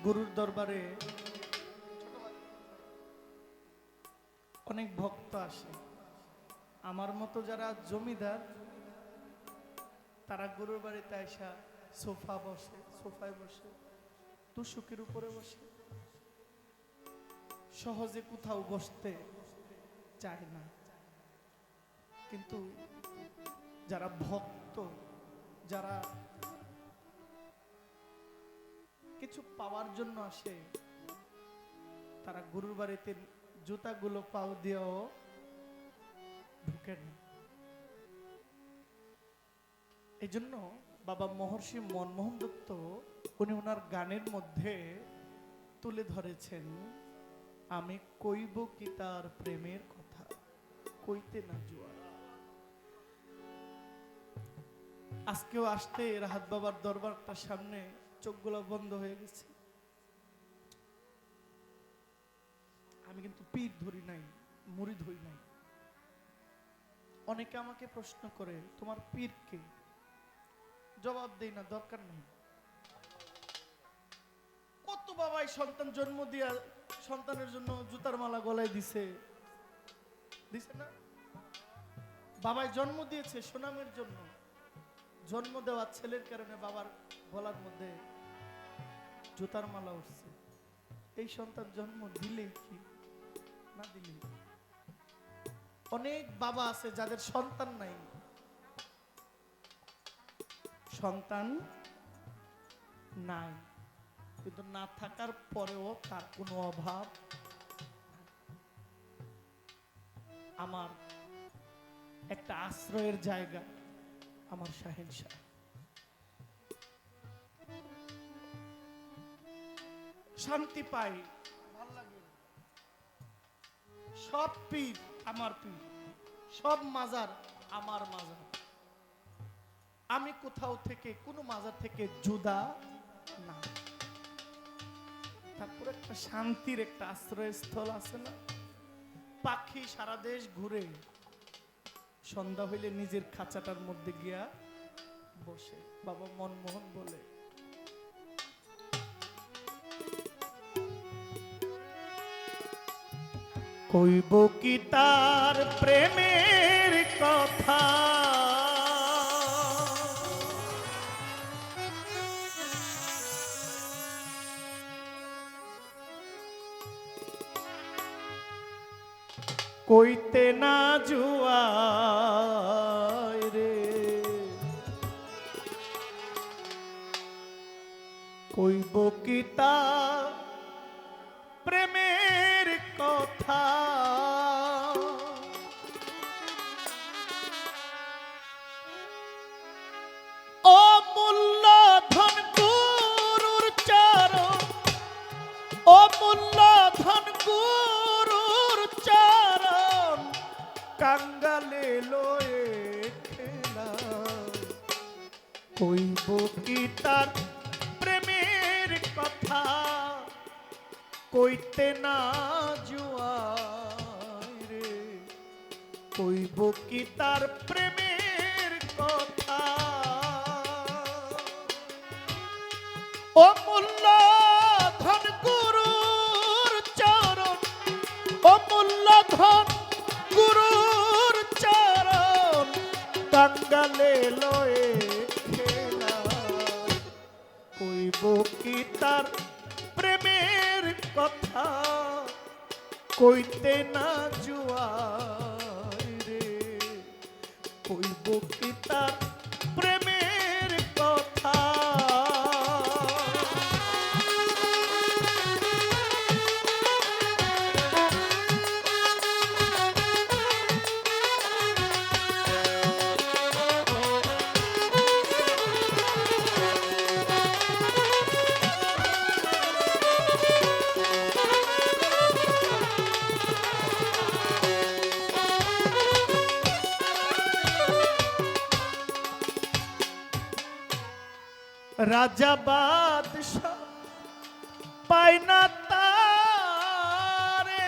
গুরুর দরবারে অনেক ভক্ত আসে। আমার মতো যারা জমিদার তারা গুরুর বাড়িতে আসা সোফায় বসে তুষকের উপরে বসে, সহজে কোথাও বসতে চায় না। কিন্তু যারা ভক্ত, যারা কিছু পাওয়ার জন্য আসে, তারা গুরুর বাড়িতে জুতাগুলো পাও দিয়েও ঢুকে না। এই জন্য বাবা মহর্ষি মনমোহন দত্ত উনি ওনার গানের মধ্যে তুলে ধরেছেন, আমি কইব কি তার প্রেমের কথা, কইতে না জুয়া। আজকেও আসতে রাহাত বাবার দরবারটার সামনে চোখগুলো বন্ধ হয়ে গেছে। আমি কিন্তু পীর ধরি নাই, মুরিদ হই নাই। অনেকে আমাকে প্রশ্ন করে তোমার পীর কে? জবাব দেই না, দরকার নেই। কত বাবাই সন্তান জন্ম দিয়া সন্তানের জন্য জুতার মালা গলায় দিছে না? বাবাই জন্ম দিয়েছে সুনামের জন্য। জন্ম দেওয়া ছেলের কারণে বাবার গলার মধ্যে জুতার মালা উঠছে। এই সন্তান জন্ম দিলে কি না দিলে। অনেক বাবা আছে যাদের সন্তান নাই, সন্তান নাই, কিন্তু না থাকার পরেও তার কোনো অভাব। আমার একটা আশ্রয়ের জায়গা আমার শাহিন শাহ। শান্তি পাই, ভালো লাগে। সব পীর আমার পীর, সব মাজার আমার মাজার। আমি কোথাও থেকে কোনো মাজার থেকে জুদা না। তারপর একটা শান্তির একটা আশ্রয়স্থল আছে না? পাখি সারা দেশ ঘুরে, সন্ধ্যা হইলে নিজের খাঁচাটার মধ্যে গিয়া বসে। বাবা মনমোহন বলে, কইব কি তার প্রেমের কথা, কইতে না জুয়ায় রে, কইব কি তার প্রেমের কথা, অমূল্য ধন গুরুর চরণ, অমূল্য ধন গুরুর চরণ, কাঙ্গালে লয়ে খেলা, কইব কি তার প্রেমের কথা, কইতে না জুয়ায় রে, কইব কি তার প্রেমের কথা, অমূল্য ধন গুরুর চরণ, অমূল্য ধন গুরুর চরণ, কাঙ্গালে লয়ে খেলা, কইব কি তার প্রেমের কথা, কইতে না জুয়ায় রে, কইব কি তার প্রেমের কথা। রাজা বাদশাহ পায় না তারে,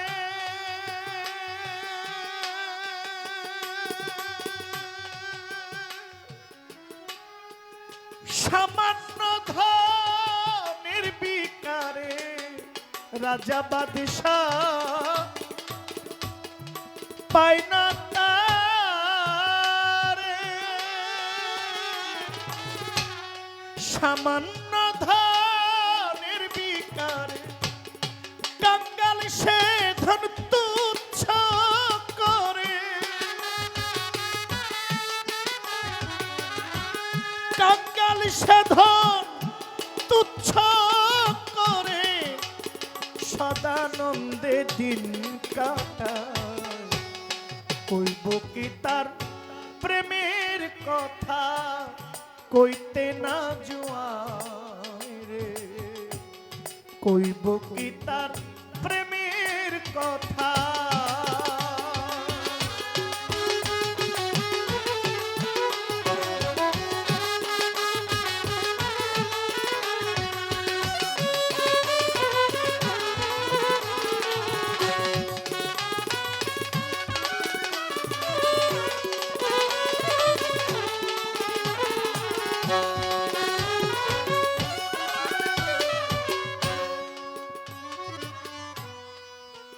সামান্য ধনের বিকারে, রাজা বাদশাহ পায় না তারে, সামান্য ধনের বিকারে কাঙ্গাল সে ধন তুচ্ছ করে, কাঙ্গাল সে ধন তুচ্ছ করে সদানন্দে দিন কাটায়। কইব কি তার প্রেমের কথা কইতে না জুয়ায় রে, কইব কি তার প্রেমের কথা।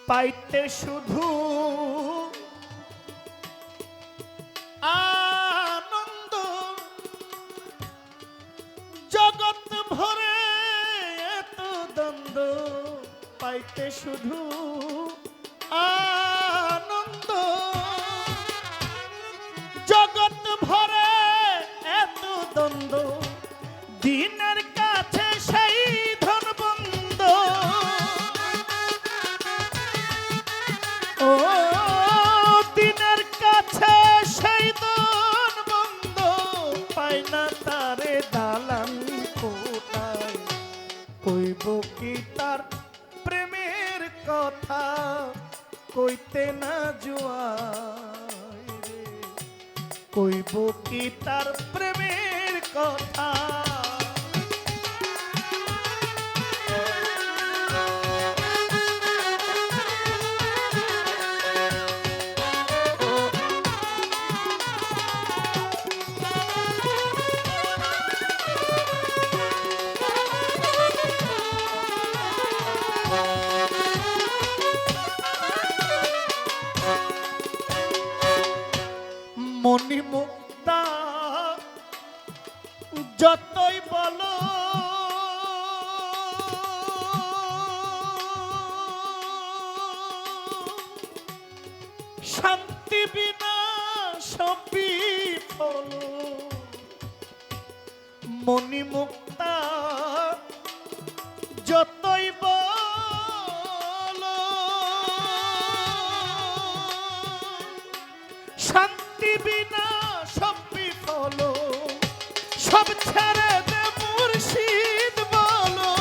পাইতে শুধু আনন্দ, জগৎ ভরে এত দ্বন্দ্ব, পাইতে শুধু আনন্দ, জগৎ ভরে এত দ্বন্দ্ব, দিনের কাছে সেই ধন বন্ধ। ও দিনের কাছে সেই ধন বন্ধ, পায় না তারে দালান কোটায়। কইব কি তার প্রেমের কথা কইতে না জুয়ায় রে, কইব কি তার প্রেমের কথা। মণিমুক্তা যতই বলো শান্তি বিনা সব বিফল, মণিমুক্তা যতই বলো শান্তি বিনা সব বিফল, সব ছেড়ে দে মুর্শিদ বলো,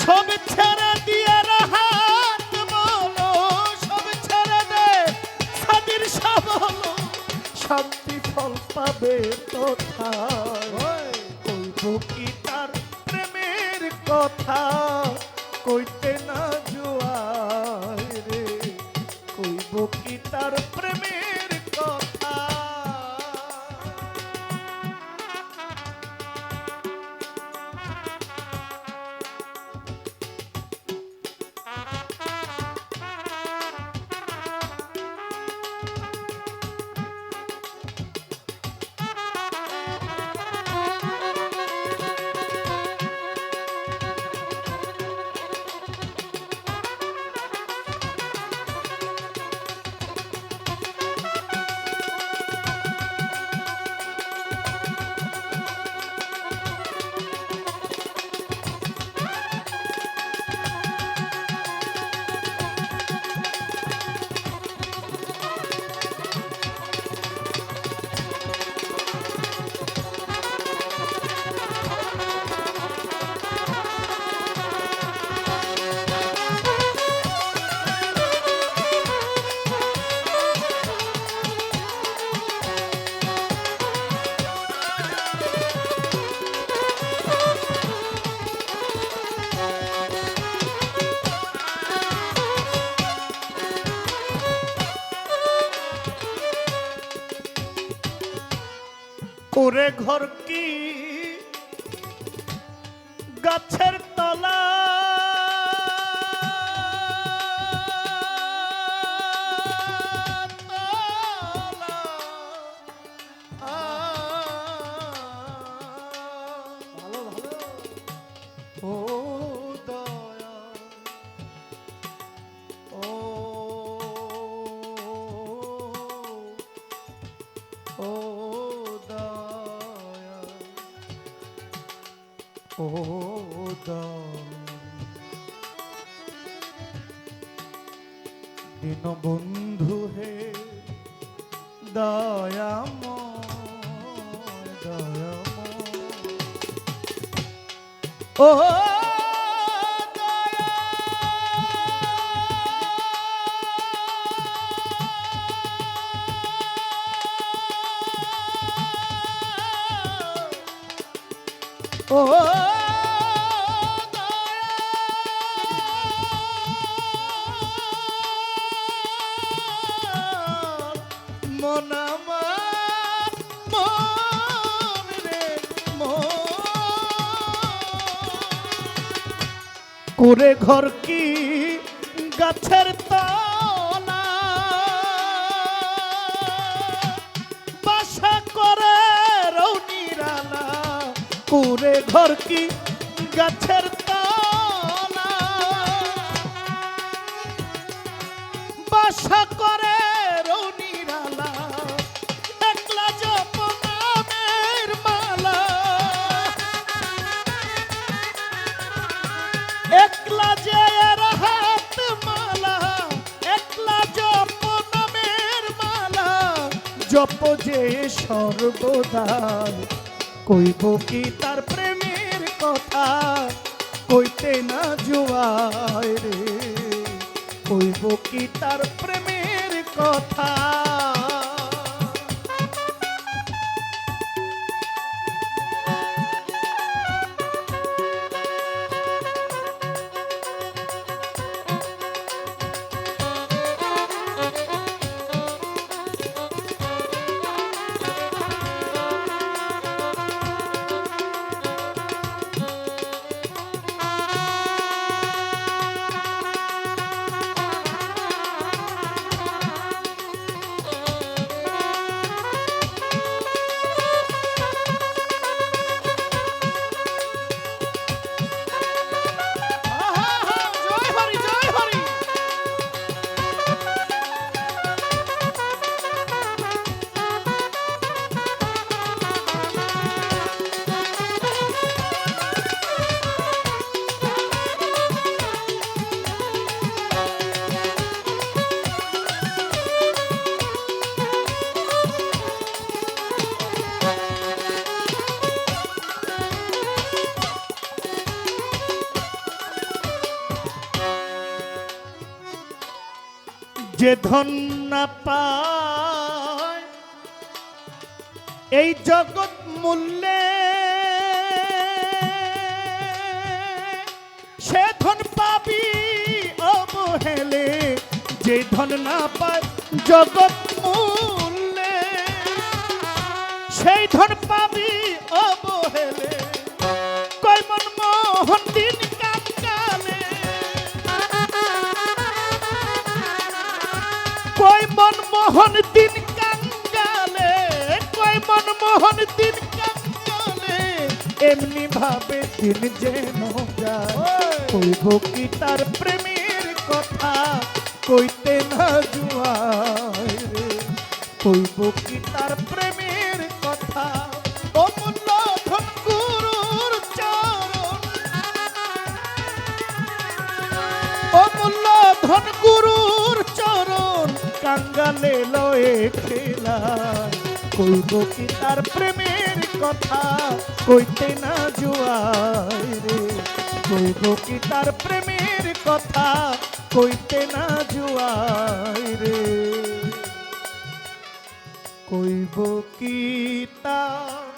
সব ছেড়ে দিয়ে রাহাত বলো, সব ছেড়ে দে সাদির শাহ বলো, শান্তি ফল পাবে কোথায়। কইব কি তার প্রেমের কথা কইতে না জুয়ায় রে, কইব কি তার প্রেমের কথা। ওরে ঘর কি গাছের তলা ভালো ভালো। ও দয়া ও ও দয়া ও দীনবন্ধু হে দয়াময় দয়াময় ও ও মন আমার মন রে মন করে ঘর কি গাছের তলা বাসা করে রৌনিরালা করে ঘর কি গাছের তলা বাসা করে রৌনিরালা একলা জপ নামের মালা একলা যে হাত মালা একলা জপ নামের মালা জপ যে সর্বদা কইব কি তার প্রেমের কথা কইতে না জুয়ায় রে কইব কি তার প্রেমের কথা জয় হরি জয় হরি যে ধন না পায় এই জগৎ মূল্যে সে ধন পাবি অবহেলে যে ধন না পায় জগৎ মূল্যে সেই ধন পাবি অবহেলে কয় মন মোহন দিন কাঙ্গালে কই মনমোহন দিন কাঙ্গালে কই মনমোহন দিন কাঙ্গালে এমনি ভাবে দিন যেন যায় কইব কি তার প্রেমের কথা কইতে না জুয়ায় রে কইব কি তার প্রেমের কথা অমূল্য ধন গুরুর চরণ অমূল্য ধন গুরুর চরণ কাঙ্গালে লয়ে খেলা কইব কি তার প্রেমের কথা কইতে না জুয়ায় রে কইব কি তার প্রেমের কথা কইতে না জুয়ায় রে কইব কি তার